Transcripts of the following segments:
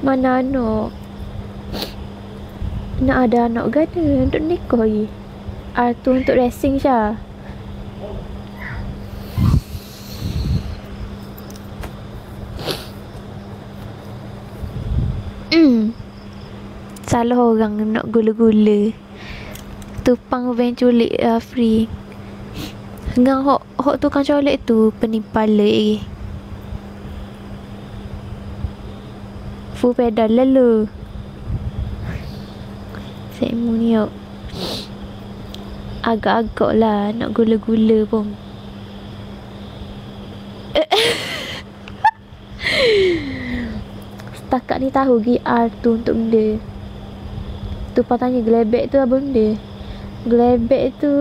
Mana anak? Nak ada anak gana untuk nikah lagi. Tu untuk racing Syah. Salah orang nak gula-gula. Tupang van culik free. Dengan hok tukang colek tu penimpala lagi. Full pedal lalu. Semu ni agak-agak lah nak gula-gula pun. Setakat ni tahu GR tu untuk benda. Tu patanya gelebek tu apa benda? Gelebek tu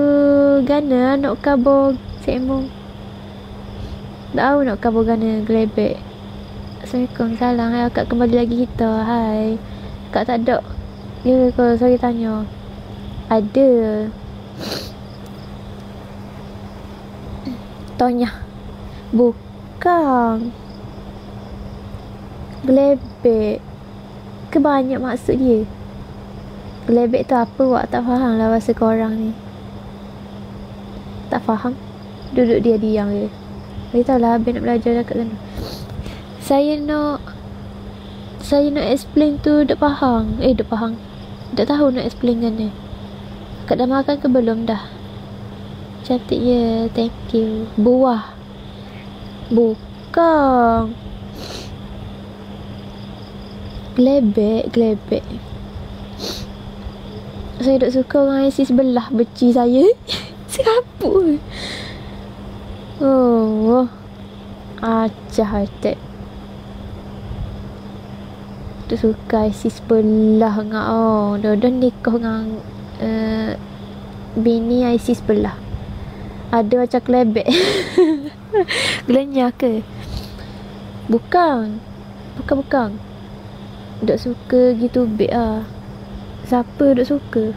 gana nak kabur semu. Tahu nak kabur gana gelebek. Assalamualaikum, salam. Hai akak, kembali lagi kita. Hai. Kak tak ada. Ya, kalau saya tanya. Ada. Tanya. Bukan. Gelebek. Kebanyak maksud dia. Gelebek tu apa? Wak tak faham lah bahasa korang ni. Tak faham. Duduk dia diam je. Beritahu lah Abang nak belajar kat sana. Saya nak explain tu tak faham. Tak faham. Tak tahu nak explain kan ni. Kak dah makan ke belum dah? Cantik ya. Thank you. Buah. Bukan. Gelebek. Saya tak suka orang IC sebelah beci saya. Siapa? Oh. Acah atek. Tak suka IC sebelah ngak. Oh, dah nikah dengan bini IC sebelah. Ada macam kelebek. Gelenyah ke? Bukan. Tak suka gitu beg ah. Siapa tak suka?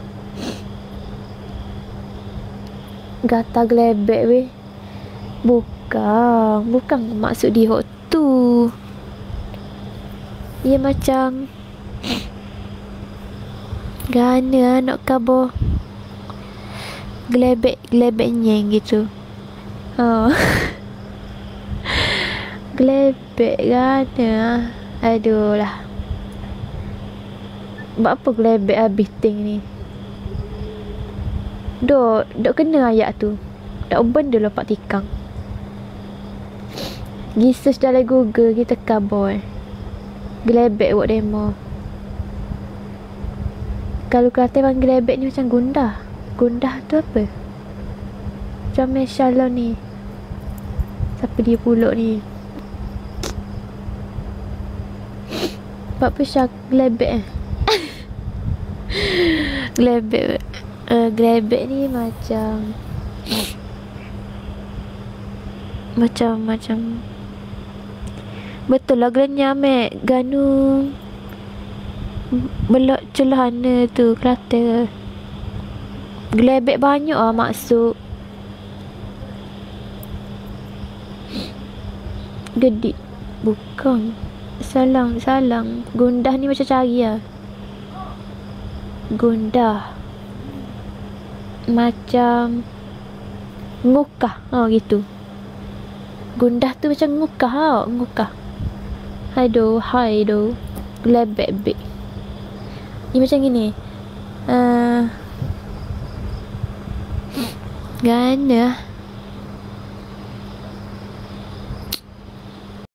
Gata gelebek weh. Bukan maksud dia hok tu. Dia macam gana nak kabur gelebek nyeng gitu. Gelebek gana. Aduh lah. Buat apa gelebek habis ting ni? Dok kena ayat tu. Dak benda lopak tikang. Gi search dalam Google kita kabur. Gelebek buat demo. Kalau Kelantan panggil gelebek ni macam gundah. Gundah tu apa? Macam Shalom ni. Siapa dia pulak ni? Buat apa Syah gelebek Gelebek ni macam betul lah gelenya mek ganu belak celana tu Kelantan. Gelebek banyak lah maksud. Gedik. Bukan. Salang. Gundah ni macam cari lah. Gundah. Macam ngukah. Gitu. Gundah tu macam ngukah. Ngukah. Hai do. Gelebek beg. Ni macam gini. Gana.